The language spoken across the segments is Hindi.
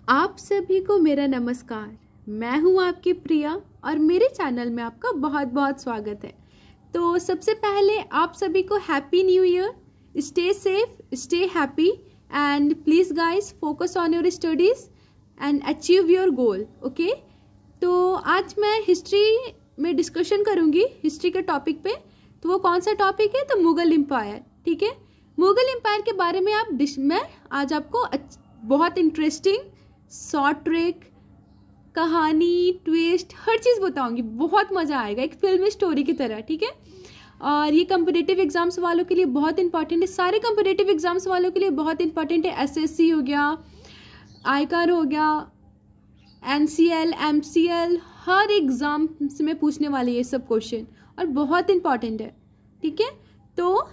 आप सभी को मेरा नमस्कार। मैं हूं आपकी प्रिया और मेरे चैनल में आपका बहुत बहुत स्वागत है। तो सबसे पहले आप सभी को happy new year. Stay safe, stay happy and please guys focus on your studies and achieve your goal. Okay, तो आज मैं हिस्ट्री में डिस्कशन करूंगी हिस्ट्री के टॉपिक पे। तो वो कौन सा टॉपिक है? तो मुगल एम्पायर। ठीक है, मुगल एम्पायर के बारे में मैं आज आपको बहुत इंटरेस्टिंग शॉर्ट ट्रिक, कहानी, ट्विस्ट, हर चीज़ बताऊंगी। बहुत मज़ा आएगा, एक फिल्मी स्टोरी की तरह। ठीक है, और ये कम्पिटिटिव एग्जाम्स वालों के लिए बहुत इंपॉर्टेंट है। सारे कम्पिटिटिव एग्जाम्स वालों के लिए बहुत इंपॉर्टेंट है। एसएससी हो गया, आयकर हो गया, एनसीएल, एमसीएल, हर एग्जाम में पूछने वाले ये सब क्वेश्चन और बहुत इंपॉर्टेंट है। ठीक है, तो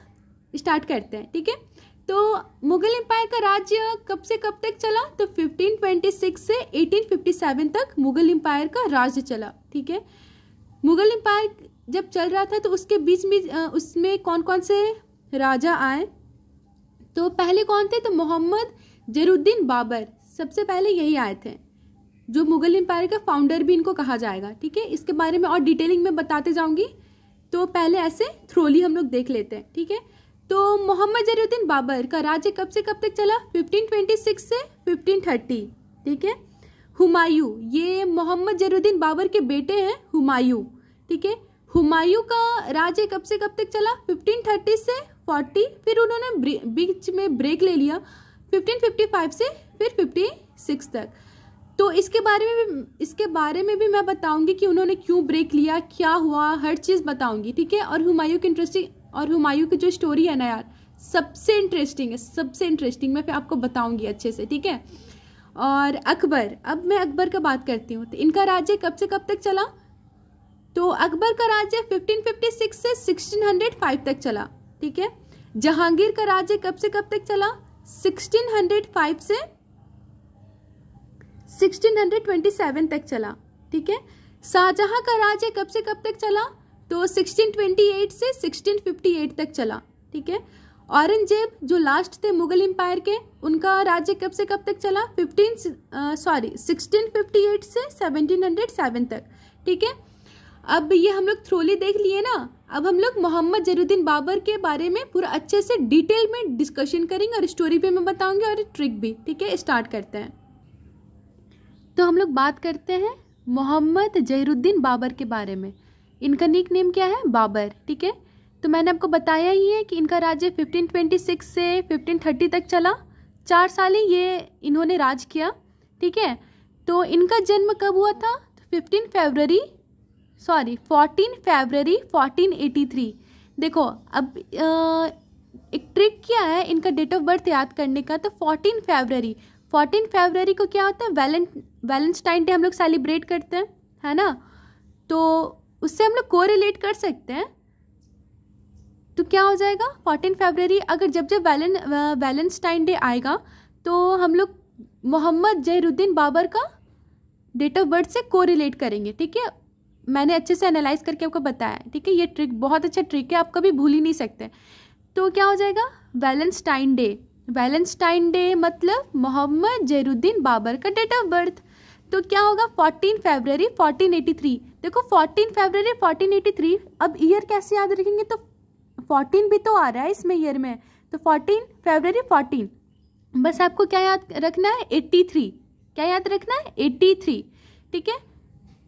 स्टार्ट करते हैं। ठीक है, तो मुगल एम्पायर का राज्य कब से कब तक चला? तो 1526 से 1857 तक मुगल एम्पायर का राज्य चला। ठीक है, मुगल एम्पायर जब चल रहा था तो उसके बीच में उसमें कौन कौन से राजा आए? तो पहले कौन थे? तो मोहम्मद जहीरुद्दीन बाबर सबसे पहले यही आए थे, जो मुगल एम्पायर का फाउंडर भी इनको कहा जाएगा। ठीक है, इसके बारे में और डिटेलिंग में बताते जाऊंगी, तो पहले ऐसे थ्रोली हम लोग देख लेते हैं। ठीक है, तो मोहम्मद जहीरुद्दीन बाबर का राज्य कब से कब तक चला? 1526 से 1530। ठीक है, हुमायूं, ये मोहम्मद जहीरुद्दीन बाबर के बेटे हैं हुमायूं। ठीक है, हुमायूं का राज्य कब से कब तक चला? 1530 से 40, फिर उन्होंने बीच में ब्रेक ले लिया 1555 से फिर 56 तक। तो इसके बारे में भी मैं बताऊंगी कि उन्होंने क्यों ब्रेक लिया, क्या हुआ, हर चीज़ बताऊंगी। ठीक है, और हुमायूं की जो स्टोरी है ना यार, सबसे इंटरेस्टिंग है, सबसे इंटरेस्टिंग। मैं फिर आपको बताऊंगी अच्छे से। ठीक है, और अकबर, अब मैं अकबर का बात करती हूँ। तो इनका राज्य कब से कब तक चला? तो अकबर का राज्य 1556 से 1605 तक चला। ठीक है, जहांगीर का राज्य कब से कब तक चला? 1605 से 1627 तक चला। ठीक है, शाहजहां का राज्य कब से कब तक चला? तो 1628 से 1658 तक चला। ठीक है, औरंगजेब जो लास्ट थे मुगल एम्पायर के, उनका राज्य कब से कब तक चला? 1658 से 1707 तक। ठीक है, अब ये हम लोग थ्रोली देख लिए ना। अब हम लोग मोहम्मद जहीरुद्दीन बाबर के बारे में पूरा अच्छे से डिटेल में डिस्कशन करेंगे और स्टोरी पे मैं बताऊंगी और ट्रिक भी। ठीक है, स्टार्ट करते हैं। तो हम लोग बात करते हैं मोहम्मद जहीरुद्दीन बाबर के बारे में। इनका निक नेम क्या है? बाबर। ठीक है, तो मैंने आपको बताया ही है कि इनका राज्य 1526 से 1530 तक चला। 4 साल ही ये इन्होंने राज किया। ठीक है, तो इनका जन्म कब हुआ था? 14 फरवरी 1483। देखो, अब एक ट्रिक क्या है इनका डेट ऑफ बर्थ याद करने का। तो 14 फरवरी को क्या होता है? वैलेंटाइन डे हम लोग सेलिब्रेट करते हैं, है ना। तो उससे हम लोग कोरिलेट कर सकते हैं। तो क्या हो जाएगा? 14 फरवरी, अगर जब वैलेंटाइन डे आएगा तो हम लोग मोहम्मद जहीरुद्दीन बाबर का डेट ऑफ बर्थ से कोरिलेट करेंगे। ठीक है, मैंने अच्छे से एनालाइज करके आपको बताया। ठीक है, ये ट्रिक बहुत अच्छा ट्रिक है, आप कभी भूल ही नहीं सकते। तो क्या हो जाएगा? वैलेंटाइन डे मतलब मोहम्मद जहीरुद्दीन बाबर का डेट ऑफ बर्थ। तो क्या होगा? 14 फरवरी 1483। देखो 14 फरवरी 1483, अब ईयर कैसे याद रखेंगे? तो 14 भी तो आ रहा है इसमें ईयर में, तो 14 फरवरी 14, बस आपको क्या याद रखना है? 83। क्या याद रखना है? 83। ठीक है,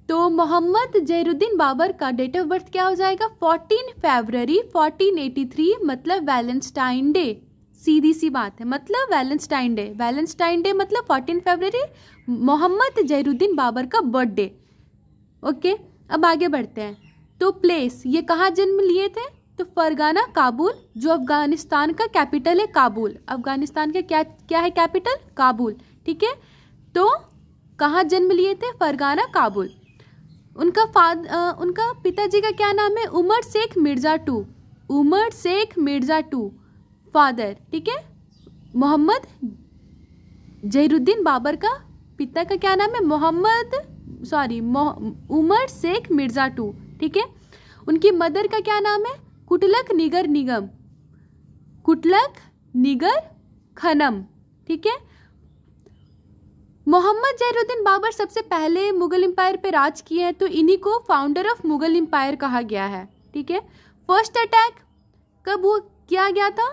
तो मोहम्मद जहीरुद्दीन बाबर का डेट ऑफ बर्थ क्या हो जाएगा? 14 फरवरी 1483, मतलब वैलेंटाइन डे। सीधी सी बात है, मतलब वैलेंटाइन डे मतलब 14 फरवरी, मोहम्मद जहीरुद्दीन बाबर का बर्थडे। ओके, अब आगे बढ़ते हैं। तो प्लेस, ये कहाँ जन्म लिए थे? तो फरगाना काबुल, जो अफगानिस्तान का कैपिटल है काबुल। अफगानिस्तान का क्या है कैपिटल? काबुल। ठीक है, तो कहाँ जन्म लिए थे? फरगाना काबुल। उनका पिताजी का क्या नाम है? Umar Shaikh Mirza to father. ठीक है, मोहम्मद जहीरुद्दीन बाबर का पिता का क्या नाम है? उमर शेख मिर्जा टू। ठीक है, उनकी मदर का क्या नाम है? कुटलक निगर खनम। ठीक है, मोहम्मद जहीरुद्दीन बाबर सबसे पहले मुगल एम्पायर पे राज किए हैं, तो इन्हीं को फाउंडर ऑफ मुगल एम्पायर कहा गया है। ठीक है, फर्स्ट अटैक कब किया गया था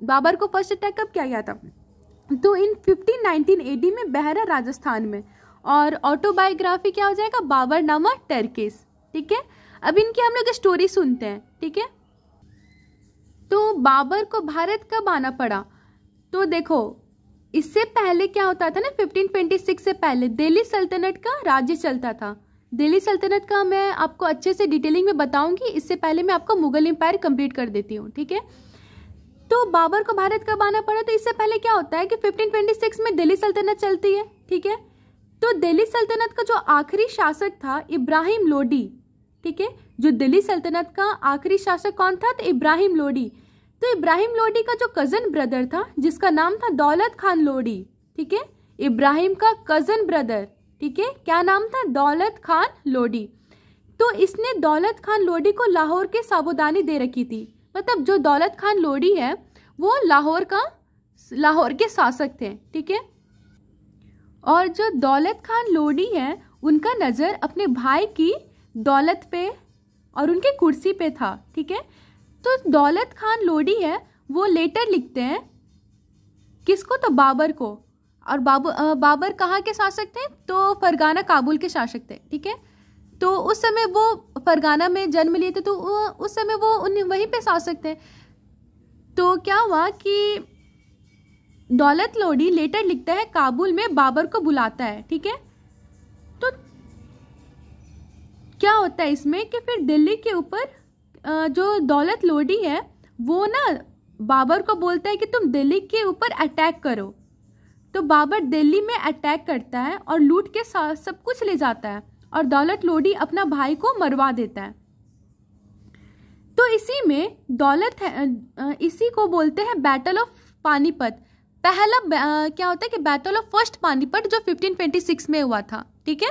बाबर को फर्स्ट अटैक कब किया गया था? तो इन 1519 AD में बहरा राजस्थान में। और ऑटोबायोग्राफी क्या हो जाएगा? बाबरनामा टर्किश। ठीक है, अब इनकी हम लोग स्टोरी सुनते हैं। ठीक है, तो बाबर को भारत कब आना पड़ा? तो देखो, इससे पहले क्या होता था ना, 1526 से पहले दिल्ली सल्तनत का राज्य चलता था। दिल्ली सल्तनत का मैं आपको अच्छे से डिटेलिंग में बताऊंगी, इससे पहले मैं आपको मुगल एम्पायर कंप्लीट कर देती हूँ। ठीक है, तो बाबर को भारत कब आना पड़ा? तो इससे पहले क्या होता है कि 1526 में दिल्ली सल्तनत चलती है। ठीक है, तो दिल्ली सल्तनत का जो आखिरी शासक था इब्राहिम लोडी। ठीक है, जो दिल्ली सल्तनत का आखिरी शासक कौन था? तो इब्राहिम लोडी। तो इब्राहिम लोडी का जो कजन ब्रदर था जिसका नाम था दौलत खान लोडी। ठीक है, इब्राहिम का कजन ब्रदर। ठीक है, क्या नाम था? दौलत खान लोडी। तो इसने दौलत खान लोडी को लाहौर के साबूदानी दे रखी थी। मतलब जो दौलत खान लोडी है वो लाहौर के शासक थे। ठीक है, और जो दौलत खान लोडी है उनका नज़र अपने भाई की दौलत पे और उनके कुर्सी पे था। ठीक है, तो दौलत खान लोडी है वो लेटर लिखते हैं किसको? तो बाबर को। और बाबर कहाँ के शासक थे? तो फरगाना काबुल के शासक थे। ठीक है, तो उस समय वो फरगाना में जन्म लिए थे, तो उस समय वो वहीं पे शासक थे। तो क्या हुआ कि दौलत लोडी लेटर लिखता है, काबुल में बाबर को बुलाता है। ठीक है, तो क्या होता है इसमें कि फिर दिल्ली के ऊपर जो दौलत लोडी है वो ना बाबर को बोलता है कि तुम दिल्ली के ऊपर अटैक करो। तो बाबर दिल्ली में अटैक करता है और लूट के सब कुछ ले जाता है और दौलत लोडी अपना भाई को मरवा देता है। तो इसी में इसी को बोलते हैं बैटल ऑफ पानीपत। पहला क्या होता है कि बैटल ऑफ फर्स्ट पानीपत जो 1526 में हुआ था। ठीक है,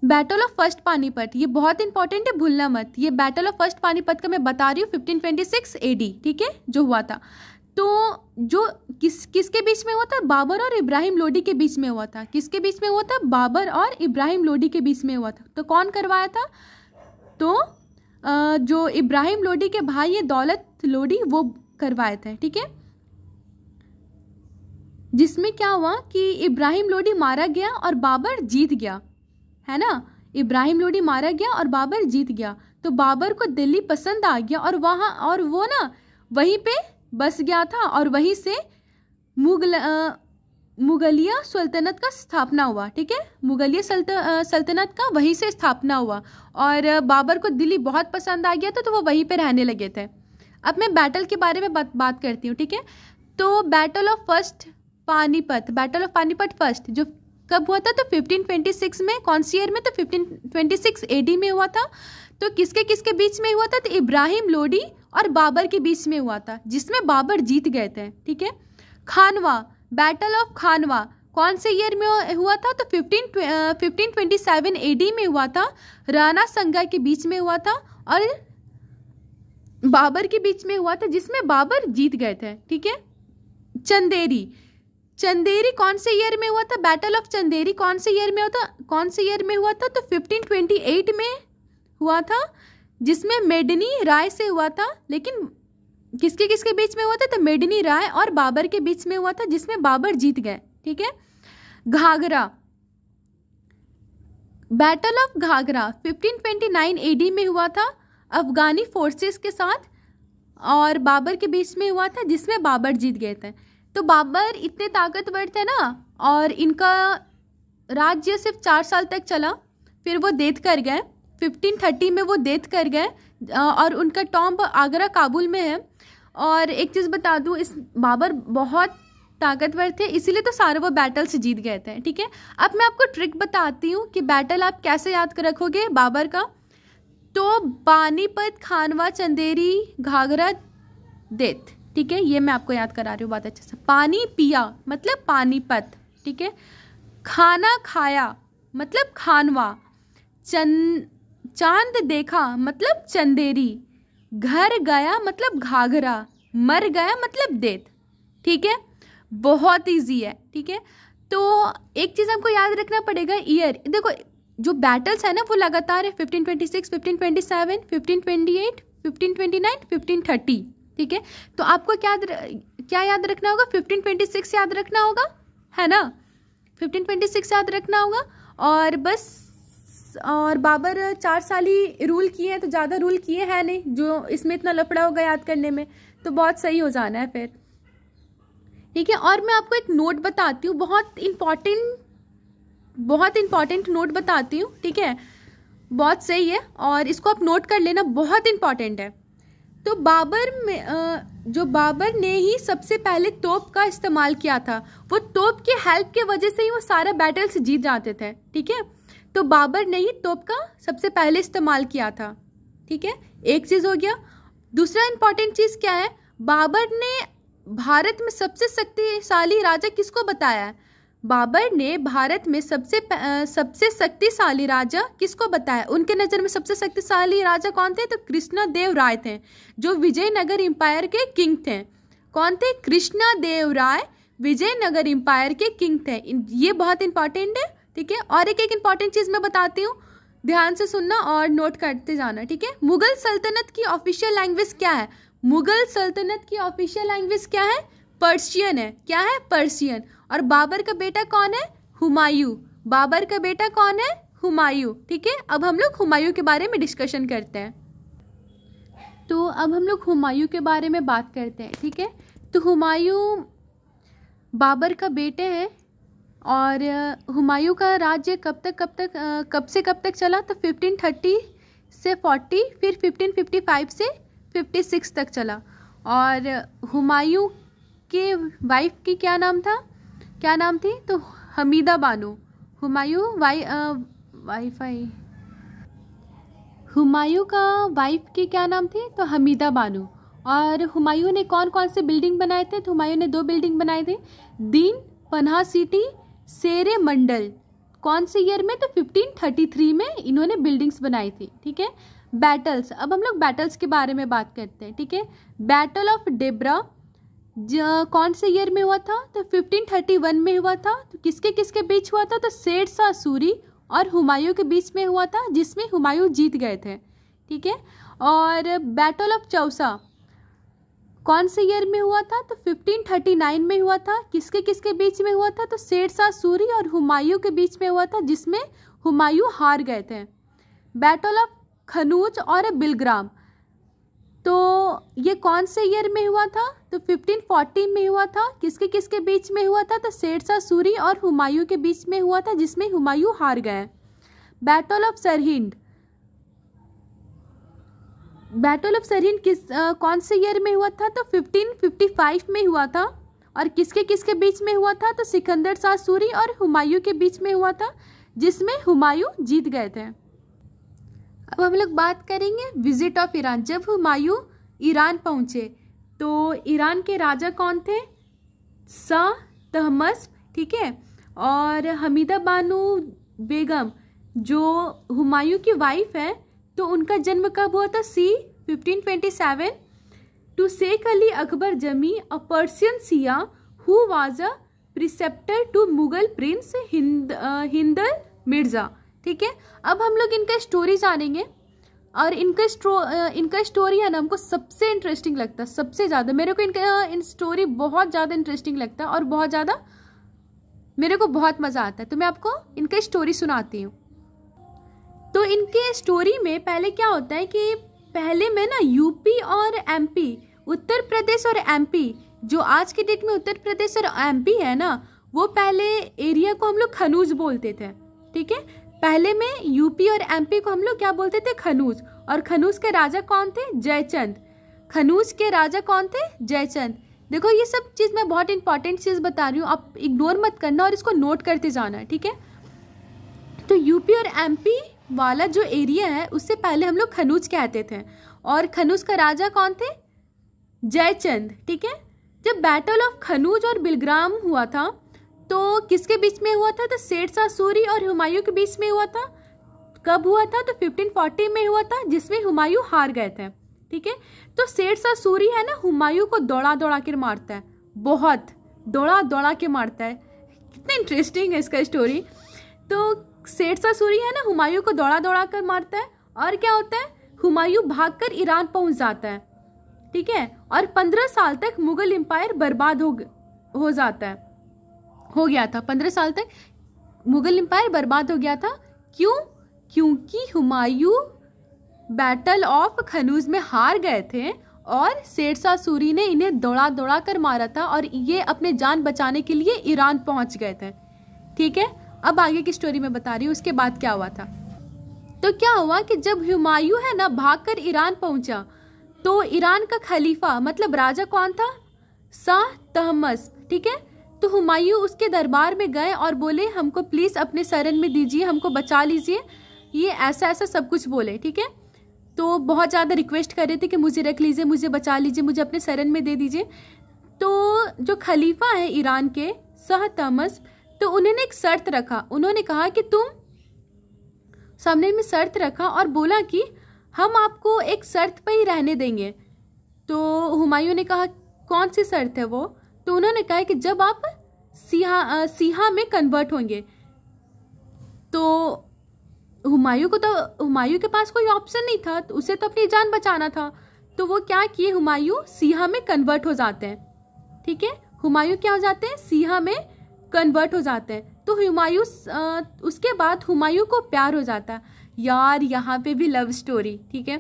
बैटल ऑफ फर्स्ट पानीपत ये बहुत इंपॉर्टेंट है, भूलना मत। ये बैटल ऑफ फर्स्ट पानीपत का मैं बता रही हूँ 1526 AD। ठीक है, जो हुआ था, तो जो किसके बीच में हुआ था? बाबर और इब्राहिम लोडी के बीच में हुआ था। किसके बीच में हुआ था? बाबर और इब्राहिम लोडी के बीच में हुआ था। तो कौन करवाया था? तो जो इब्राहिम लोडी के भाई है दौलत लोडी वो करवाए थे। ठीक है, जिसमें क्या हुआ कि इब्राहिम लोडी मारा गया और बाबर जीत गया, है ना। इब्राहिम लोडी मारा गया और बाबर जीत गया। तो बाबर को दिल्ली पसंद आ गया और वो ना वहीं पे बस गया था और वहीं से मुगलिया सल्तनत का स्थापना हुआ। ठीक है, मुगलिया सल्तनत का वहीं से स्थापना हुआ और बाबर को दिल्ली बहुत पसंद आ गया था, तो वो वहीं पे रहने लगे थे। अब मैं बैटल के बारे में बात करती हूँ। ठीक है, तो बैटल ऑफ पानीपत फर्स्ट जो कब हुआ था? तो 1526 में। कौन सी ईयर में? तो 1526 AD में हुआ था। तो किसके बीच में हुआ था? तो इब्राहिम लोडी और बाबर के बीच में हुआ था, जिसमें बाबर जीत गए थे। ठीक है, खानवा, बैटल ऑफ खानवा कौन से ईयर में हुआ था? तो 1527 AD में हुआ था। राणा संगा के बीच में हुआ था और बाबर के बीच में हुआ था, जिसमें बाबर जीत गए थे। ठीक है, चंदेरी कौन से ईयर में हुआ था? बैटल ऑफ चंदेरी कौन से ईयर में हुआ था? तो 1528 में हुआ था, जिसमें मेडनी राय से हुआ था। लेकिन किसके बीच में हुआ था? तो मेडनी राय और बाबर के बीच में हुआ था, जिसमें बाबर जीत गए। ठीक है, Ghaghra, battle of Ghaghra 1529 AD में हुआ था अफगानी फोर्सेस के साथ और बाबर के बीच में हुआ था, जिसमें बाबर जीत गए थे। तो बाबर इतने ताकतवर थे ना, और इनका राज्य सिर्फ 4 साल तक चला, फिर वो डेथ कर गए। 1530 में वो डेथ कर गए और उनका टॉम्ब आगरा काबुल में है। और एक चीज़ बता दूँ, इस बाबर बहुत ताकतवर थे, इसीलिए तो सारे वो बैटल से जीत गए थे। ठीक है, अब मैं आपको ट्रिक बताती हूँ कि बैटल आप कैसे याद कर रखोगे बाबर का। तो पानीपत, खानवा, चंदेरी, घाघरा, डेथ। ठीक है, ये मैं आपको याद करा रही हूँ बहुत अच्छे से। पानी पिया मतलब पानीपत। ठीक है, खाना खाया मतलब खानवा, चांद देखा मतलब चंदेरी, घर गया मतलब घाघरा, मर गया मतलब डेथ। ठीक है, बहुत इजी है, ठीक है। तो एक चीज़ हमको याद रखना पड़ेगा, ईयर। देखो जो बैटल्स है ना वो लगातार है, 1526, 1527, 1528, 1529, 1530, ठीक है। तो आपको क्या याद रखना होगा? 1526 याद रखना होगा, है ना, 1526 याद रखना होगा। और बस, और बाबर 4 साल ही रूल किए हैं, तो ज़्यादा रूल किए हैं नहीं जो इसमें इतना लफड़ा होगा याद करने में, तो बहुत सही हो जाना है फिर, ठीक है। और मैं आपको एक नोट बताती हूँ, बहुत इंपॉर्टेंट नोट बताती हूँ, ठीक है, बहुत सही है और इसको आप नोट कर लेना, बहुत इंपॉर्टेंट है। तो बाबर ने ही सबसे पहले तोप का इस्तेमाल किया था, वो तोप की हेल्प के वजह से ही वो सारा बैटल्स जीत जाते थे, ठीक है। तो बाबर ने ही तोप का सबसे पहले इस्तेमाल किया था, ठीक है, एक चीज हो गया। दूसरा इंपॉर्टेंट चीज क्या है, बाबर ने भारत में सबसे शक्तिशाली राजा किसको बताया है? बाबर ने भारत में सबसे शक्तिशाली राजा किसको बताया? उनके नज़र में सबसे शक्तिशाली राजा कौन थे? तो कृष्णदेव राय थे, जो विजयनगर एम्पायर के किंग थे। कौन थे? कृष्णदेव राय विजयनगर एम्पायर के किंग थे। ये बहुत इंपॉर्टेंट है, ठीक है। और एक इंपॉर्टेंट चीज़ मैं बताती हूँ, ध्यान से सुनना और नोट करते जाना, ठीक है। मुगल सल्तनत की ऑफिशियल लैंग्वेज क्या है? मुगल सल्तनत की ऑफिशियल लैंग्वेज क्या है? पर्शियन है। क्या है? पर्शियन। और बाबर का बेटा कौन है? हुमायूं। बाबर का बेटा कौन है? हुमायूं, ठीक है। अब हम लोग हुमायूं के बारे में डिस्कशन करते हैं। तो अब हम लोग हुमायूं के बारे में बात करते हैं, ठीक है। तो हुमायूं बाबर का बेटे हैं और हुमायूं का राज्य कब से कब तक चला? तो 1530 से 40, फिर 1555 से 56 तक चला। और हुमायूं के वाइफ की क्या नाम थी? तो हमीदा बानो। हुमायूं का वाइफ की क्या नाम थी? तो हमीदा बानो। और हुमायूं ने कौन कौन से बिल्डिंग बनाए थे? तो हुमायूं ने 2 बिल्डिंग बनाए थे, दीन पनाह सिटी, शेरे मंडल। कौन से ईयर में? तो 1533 में इन्होंने बिल्डिंग्स बनाई थी, ठीक है। बैटल्स, अब हम लोग बैटल्स के बारे में बात करते हैं, ठीक है। बैटल ऑफ डेब्रा कौन से ईयर में हुआ था? तो 1531 में हुआ था। तो किसके बीच हुआ था? तो शेरशाह सूरी और हुमायूं के बीच में हुआ था, जिसमें हुमायूं जीत गए थे, ठीक है। और बैटल ऑफ चौसा कौन से ईयर में हुआ था? तो 1539 में हुआ था। किसके बीच में हुआ था? तो शेरशाह सूरी और हुमायूं के बीच में हुआ था, जिसमें हुमायूं हार गए थे। बैटल ऑफ खनूज और बिलग्राम, तो ये कौन से ईयर में हुआ था? तो 1540 में हुआ था। किसके बीच में हुआ था? तो शेरशाह सूरी और हुमायूं के बीच में हुआ था, जिसमें हुमायूं हार गए। बैटल ऑफ सरहिंद कौन से ईयर में हुआ था? तो 1555 में हुआ था। और किसके बीच में हुआ था? तो सिकंदर शाह सूरी और हुमायूं के बीच में हुआ था, जिसमें हुमायूं जीत गए थे। अब हम लोग बात करेंगे विजिट ऑफ ईरान। जब हुमायूं ईरान पहुंचे तो ईरान के राजा कौन थे? शाह तहमस्प, ठीक है। और हमीदा बानो बेगम जो हुमायूं की वाइफ है, तो उनका जन्म कब हुआ था? 1527 to Sheikh Ali Akbar Jami, a Persian Shia who was a preceptor to Mughal prince Hindal Mirza, ठीक है। अब हम लोग इनका स्टोरी जानेंगे और इनका स्टोरी है ना, हमको सबसे इंटरेस्टिंग लगता है, सबसे ज़्यादा मेरे को इन स्टोरी बहुत ज़्यादा इंटरेस्टिंग लगता है और बहुत ज़्यादा मेरे को बहुत मज़ा आता है। तो मैं आपको इनका स्टोरी सुनाती हूँ। तो इनके स्टोरी में पहले क्या होता है कि पहले में ना यूपी और एमपी, उत्तर प्रदेश और एमपी, जो आज की डेट में उत्तर प्रदेश और एमपी है ना, वो पहले एरिया को हम लोग खनूज बोलते थे, ठीक है। पहले में यूपी और एमपी को हम लोग क्या बोलते थे? खनूज। और खनूज के राजा कौन थे? जयचंद। खनूज के राजा कौन थे? जयचंद। देखो ये सब चीज़ मैं बहुत इंपॉर्टेंट चीज़ बता रही हूँ, आप इग्नोर मत करना और इसको नोट करते जाना, ठीक है। तो यूपी और एमपी वाला जो एरिया है उससे पहले हम लोग खनूज कहते थे। और खनूज का राजा कौन थे? जयचंद, ठीक है। जब बैटल ऑफ खनूज और बिलग्राम हुआ था तो किसके बीच में हुआ था? तो शेरशाह सूरी और हुमायूं के बीच में हुआ था। कब हुआ था? तो 1540 में हुआ था, जिसमें हुमायूं हार गए थे, ठीक है। तो शेरशाह सूरी है ना, हुमायूं को दौड़ा कर मारता है, बहुत दौड़ा दौड़ा के मारता है। कितना इंटरेस्टिंग है इसका स्टोरी। तो शेरशाह सूरी है ना, हुमायूं को दौड़ा दौड़ा कर मारता है और क्या होता है, हुमायूं भागकर ईरान पहुंच जाता है, ठीक है। और 15 साल तक मुगल एम्पायर बर्बाद हो जाता है, हो गया था। 15 साल तक मुगल एम्पायर बर्बाद हो गया था। क्यों? क्योंकि हुमायूं बैटल ऑफ कनूज में हार गए थे और शेरशाह सूरी ने इन्हें दौड़ा दौड़ा कर मारा था और ये अपने जान बचाने के लिए ईरान पहुंच गए थे, ठीक है। अब आगे की स्टोरी में बता रही हूँ उसके बाद क्या हुआ था। तो क्या हुआ कि जब हुमायूं है ना भागकर ईरान पहुंचा, तो ईरान का खलीफा मतलब राजा कौन था, शाह तहमस, ठीक है। तो हुमायूं उसके दरबार में गए और बोले हमको प्लीज अपने शरण में दीजिए, हमको बचा लीजिए, ये ऐसा ऐसा सब कुछ बोले, ठीक है। तो बहुत ज़्यादा रिक्वेस्ट कर रहे थे कि मुझे रख लीजिए, मुझे बचा लीजिए, मुझे अपने शरण में दे दीजिए। तो जो खलीफा है ईरान के शाह तहमस, तो उन्होंने एक शर्त रखा। उन्होंने कहा कि तुम सामने में शर्त रखा और बोला कि हम आपको एक शर्त पे ही रहने देंगे। तो हुमायूं ने कहा कौन सी शर्त है वो? तो उन्होंने कहा कि जब आप सिहा में कन्वर्ट होंगे। तो हुमायूं के पास कोई ऑप्शन नहीं था, तो उसे तो अपनी जान बचाना था। तो वो क्या किए, हुमायूं सिहा में कन्वर्ट हो जाते हैं, ठीक है। हुमायूं क्या हो जाते हैं, सिहा में कन्वर्ट हो जाते हैं। तो हुमायूं उसके बाद हुमायूं को प्यार हो जाता है। यार यहाँ पे भी लव स्टोरी, ठीक है।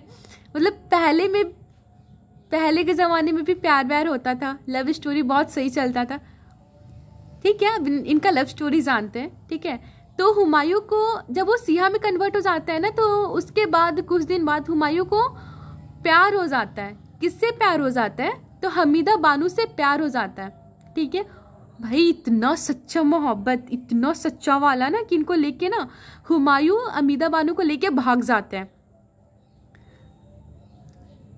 मतलब पहले के ज़माने में भी प्यार व्यार होता था, लव स्टोरी बहुत सही चलता था, ठीक है। इनका लव स्टोरी जानते हैं, ठीक है। तो हुमायूं को जब वो सिहा में कन्वर्ट हो जाता है ना, तो उसके बाद कुछ दिन बाद हुमायूं को प्यार हो जाता है। किससे प्यार हो जाता है? तो हमीदा बानो से प्यार हो जाता है, ठीक है। भाई इतना सच्चा मोहब्बत, इतना सच्चा वाला ना कि इनको लेके ना हुमायूं हमीदा बानो को लेके भाग जाते हैं,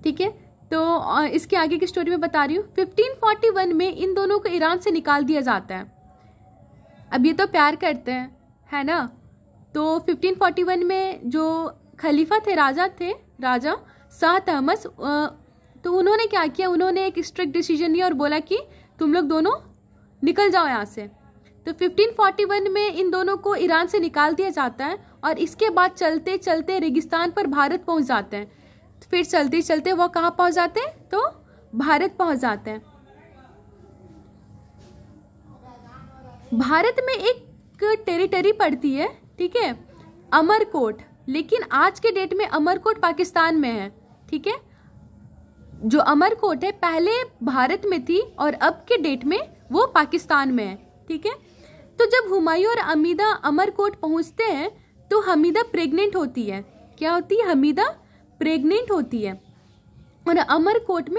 ठीक है। तो इसके आगे की स्टोरी में बता रही हूँ। 1541 में इन दोनों को ईरान से निकाल दिया जाता है। अब ये तो प्यार करते हैं, है ना। तो 1541 में जो खलीफा थे, राजा शाह तहमस, तो उन्होंने क्या किया, उन्होंने एक स्ट्रिक्ट डिसीजन लिया और बोला कि तुम लोग दोनों निकल जाओ यहाँ से। तो 1541 में इन दोनों को ईरान से निकाल दिया जाता है और इसके बाद चलते चलते रेगिस्तान पर भारत पहुँच जाते हैं। तो फिर चलते चलते वो कहाँ पहुँच जाते हैं, तो भारत पहुँच जाते हैं। भारत में एक टेरिटरी पड़ती है, ठीक है, अमरकोट। लेकिन आज के डेट में अमरकोट पाकिस्तान में है, ठीक है। जो अमरकोट है पहले भारत में थी और अब के डेट में वो पाकिस्तान में है, ठीक है। तो जब हुमायूं और हमीदा अमरकोट पहुंचते हैं तो हमीदा प्रेग्नेंट होती है। क्या होती है? हमीदा प्रेग्नेंट होती है। और अमरकोट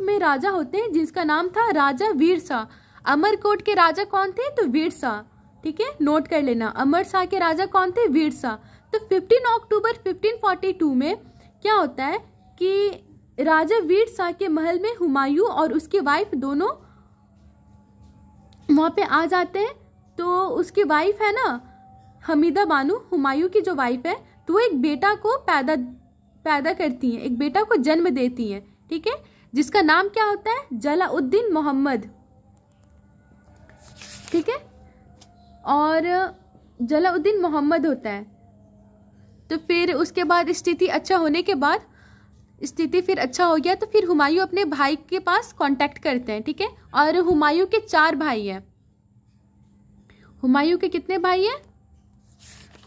में राजा होते हैं जिसका नाम था राजा वीर शाह। अमरकोट के राजा कौन थे? तो वीर शाह, ठीक है, नोट कर लेना। अमर शाह के राजा कौन थे? वीर शाह। तो 15 अक्टूबर 1542 में क्या होता है कि राजा वीर शाह के महल में हुमायूं और उसकी वाइफ दोनों वहाँ पे आ जाते हैं। तो उसकी वाइफ है ना हमीदा बानो, हुमायूं की जो वाइफ है, तो वो एक बेटा को पैदा करती हैं, एक बेटा को जन्म देती हैं, ठीक है, जिसका नाम क्या होता है? जलाउद्दीन मोहम्मद, ठीक है। और जलाउद्दीन मोहम्मद होता है। तो फिर उसके बाद स्थिति अच्छा हो गया तो फिर हुमायूं अपने भाई के पास कांटेक्ट करते हैं, ठीक है। और हुमायूं के 4 भाई हैं। हुमायूं के कितने भाई हैं?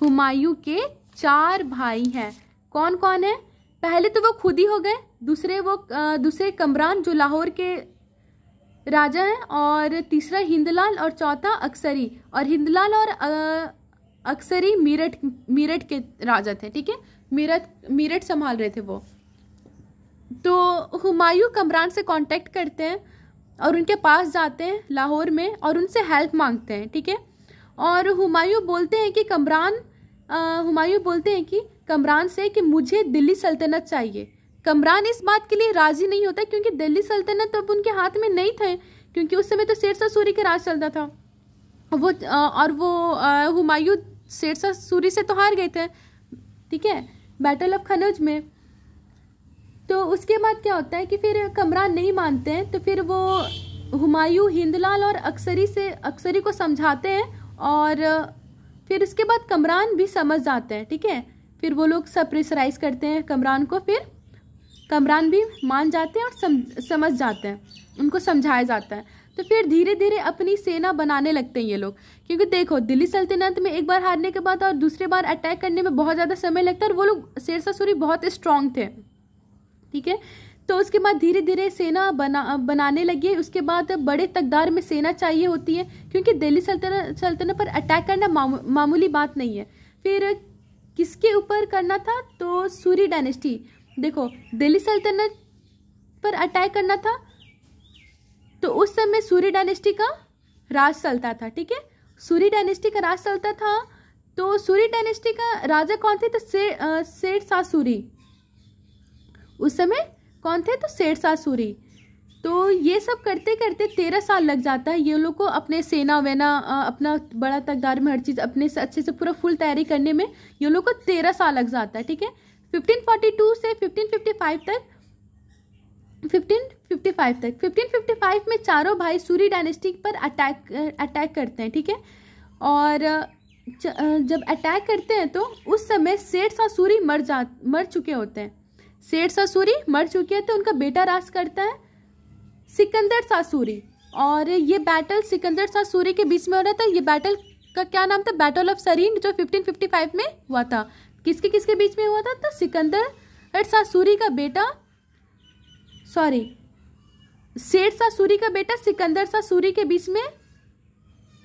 हुमायूं के 4 भाई हैं। कौन कौन है? पहले तो वो खुद ही हो गए, दूसरे कमरान जो लाहौर के राजा हैं, और तीसरा हिंदलाल, और चौथा अक्सरी। और हिंदलाल और अक्सरी मीरठ के राजा थे, ठीक है, मीरठ संभाल रहे थे वो। तो हुमायूं कमरान से कांटेक्ट करते हैं और उनके पास जाते हैं लाहौर में और उनसे हेल्प मांगते हैं, ठीक है। और हुमायूं बोलते हैं कि कमरान से कि मुझे दिल्ली सल्तनत चाहिए। कमरान इस बात के लिए राजी नहीं होता क्योंकि दिल्ली सल्तनत तो अब उनके हाथ में नहीं थे, क्योंकि उस समय तो शेरशाह सूरी का राज चलता था। हुमायूं शेरशाह सूरी से तो हार गए थे, ठीक है, बैटल ऑफ कनौज में। तो उसके बाद क्या होता है कि फिर कमरान नहीं मानते हैं, तो फिर वो हुमायूं हिंदलाल और अक्सरी को समझाते हैं और फिर उसके बाद कमरान भी समझ जाते हैं, ठीक है। फिर वो लोग सब प्रेशराइज करते हैं कमरान को, फिर कमरान भी मान जाते हैं और समझ जाते हैं, उनको समझाया जाता है। तो फिर धीरे धीरे अपनी सेना बनाने लगते हैं ये लोग, क्योंकि देखो दिल्ली सल्तनत में एक बार हारने के बाद और दूसरे बार अटैक करने में बहुत ज़्यादा समय लगता है, और वो लोग शेरशाह सूरी बहुत स्ट्रांग थे, ठीक है। तो उसके बाद धीरे धीरे सेना बनाने लगी। उसके बाद बड़े तकदार में सेना चाहिए होती है, क्योंकि दिल्ली सल्तनत पर अटैक करना मामूली बात नहीं है। फिर किसके ऊपर करना था, तो सूरी डायनेस्टी, देखो दिल्ली सल्तनत पर अटैक करना था तो उस समय सूरी डायनेस्टी का राज चलता था, ठीक है। सूरी डायनेस्टी का राज चलता था। तो सूरी डायनेस्टी का राजा कौन थे, तो शेरशाह सूरी। उस समय कौन थे, तो शेरशाह सूरी। तो ये सब करते करते 13 साल लग जाता है ये लोग को अपने सेना वेना, अपना बड़ा तकदार में हर चीज़ अपने से अच्छे से पूरा फुल तैयारी करने में ये लोग को 13 साल लग जाता है, ठीक है। 1542 से 1555 में चारों भाई सूरी डायनेस्टी पर अटैक करते हैं, ठीक है। और जब अटैक करते हैं तो उस समय शेरशाह सूरी मर चुके होते हैं। शेरशाह सूरी मर चुके हैं, तो उनका बेटा राज करता है सिकंदर शाह सूरी। और ये बैटल सिकंदर शाह सूरी के बीच में हो रहा था। ये बैटल का क्या नाम था, बैटल ऑफ सरीन, जो 1555 में हुआ था। किसके किसके बीच में हुआ था, तो सिकंदर शाह सूरी का बेटा, शेरशाह सूरी का बेटा सिकंदर शाह सूरी के बीच में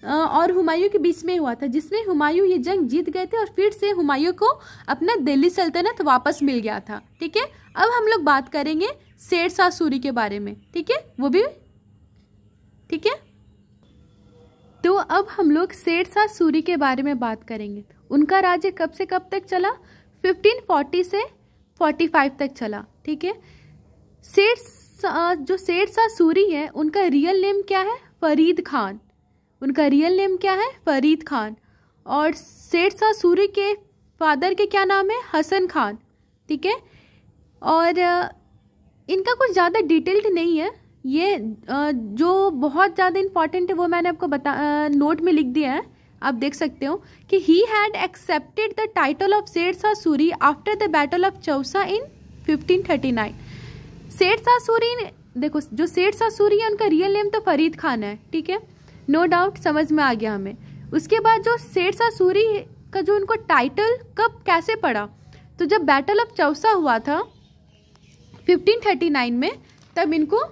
और हुमायूं के बीच में हुआ था, जिसमें हुमायूं ये जंग जीत गए थे और फिर से हुमायूं को अपना दिल्ली सल्तनत वापस मिल गया था, ठीक है। अब हम लोग बात करेंगे शेरशाह सूरी के बारे में, ठीक है, वो भी ठीक है। तो अब हम लोग शेरशाह सूरी के बारे में बात करेंगे। उनका राज्य कब से कब तक चला, 1540 से 45 तक चला, ठीक है। जो शेरशाह सूरी है उनका रियल नेम क्या है, फरीद खान। उनका रियल नेम क्या है, फरीद खान। और शेरशाह सूरी के फादर के क्या नाम है, हसन खान, ठीक है। और इनका कुछ ज़्यादा डिटेल्ड नहीं है, ये जो बहुत ज़्यादा इम्पॉर्टेंट है वो मैंने आपको नोट में लिख दिया है, आप देख सकते हो कि he had accepted the title of Sher Shah Suri after the battle of Chausa in 1539। Sher Shah Suri, देखो जो शेरशाह सूरी है उनका रियल नेम तो फरीद खान है, ठीक है, नो डाउट, समझ में आ गया हमें। उसके बाद जो शेरशाह सूरी का जो उनको टाइटल कब कैसे पड़ा, तो जब बैटल ऑफ चौसा हुआ था 1539 में, तब इनको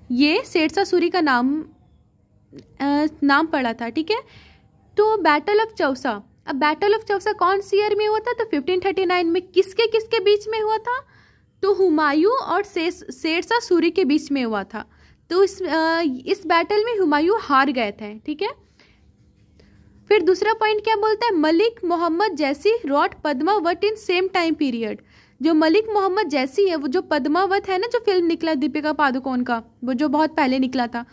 ये शेरशाह सूरी का नाम पड़ा था, ठीक है। तो बैटल ऑफ चौसा, अब बैटल ऑफ चौसा कौन सी ईयर में हुआ था, तो 1539 में। किसके किसके बीच में हुआ था, तो हुमायूं और शेरशाह सूरी के बीच में हुआ था। तो इस बैटल में हुमायूं हार गए थे, ठीक है। फिर दूसरा पॉइंट क्या बोलता है, Malik Mohammad Jayasi wrote Padmavat in same time period. जो मलिक मोहम्मद जैसी है, वो जो पद्मावत है ना, जो फिल्म निकला दीपिका पादुकोण का, वो जो बहुत पहले निकला था,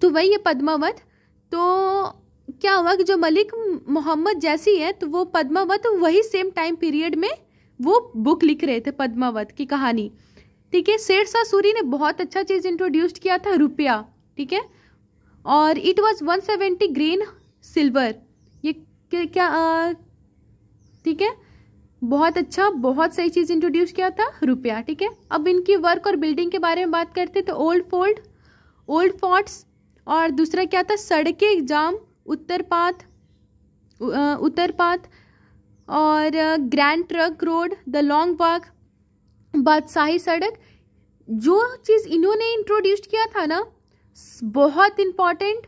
तो वही है पद्मावत। तो क्या हुआ कि जो मलिक मोहम्मद जैसी है, तो वो पद्मावत वही सेम टाइम पीरियड में वो बुक लिख रहे थे, पद्मावत की कहानी, ठीक है। शेरशाह सूरी ने बहुत अच्छा चीज़ इंट्रोड्यूस किया था, रुपया, ठीक है। और इट वाज 170 ग्रेन सिल्वर, ये क्या ठीक है, बहुत अच्छा, बहुत सही चीज़ इंट्रोड्यूस किया था, रुपया, ठीक है। अब इनकी वर्क और बिल्डिंग के बारे में बात करते तो ओल्ड फोर्ट्स, और दूसरा क्या था, सड़कें जाम, उत्तरपाथ और grand trunk road, the long walk, बादशाही सड़क। जो चीज़ इन्होंने इंट्रोड्यूस किया था ना, बहुत इम्पॉर्टेंट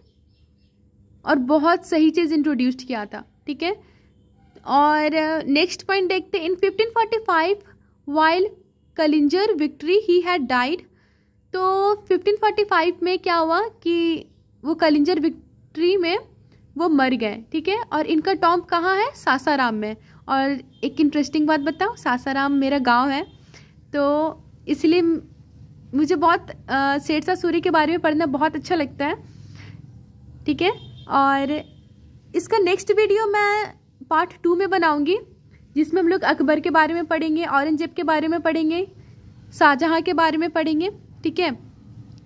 और बहुत सही चीज़ इंट्रोड्यूस किया था, ठीक है। और नेक्स्ट पॉइंट देखते हैं, इन 1545 while Kalinjar victory he had died. तो 1545 में क्या हुआ कि वो कलिंजर विक्ट्री में वो मर गए, ठीक है। और इनका टॉम्ब कहाँ है, सासाराम में। और एक इंटरेस्टिंग बात बताओ, सासाराम मेरा गांव है, तो इसलिए मुझे बहुत शेरशाह सूरी के बारे में पढ़ना बहुत अच्छा लगता है, ठीक है। और इसका नेक्स्ट वीडियो मैं पार्ट 2 में बनाऊंगी, जिसमें हम लोग अकबर के बारे में पढ़ेंगे, औरंगजेब के बारे में पढ़ेंगे, शाहजहाँ के बारे में पढ़ेंगे। ठीक है,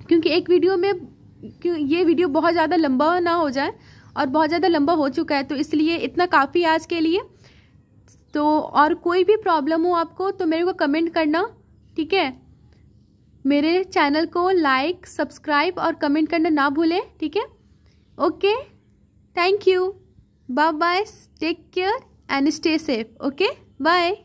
क्योंकि एक वीडियो में ये वीडियो बहुत ज़्यादा लंबा ना हो जाए, और बहुत ज़्यादा लंबा हो चुका है, तो इसलिए इतना काफ़ी आज के लिए। तो और कोई भी प्रॉब्लम हो आपको तो मेरे को कमेंट करना, ठीक है। मेरे चैनल को लाइक, सब्सक्राइब और कमेंट करना ना भूलें, ठीक है। Okay, thank you, bye bye, take care and stay safe. Okay, bye.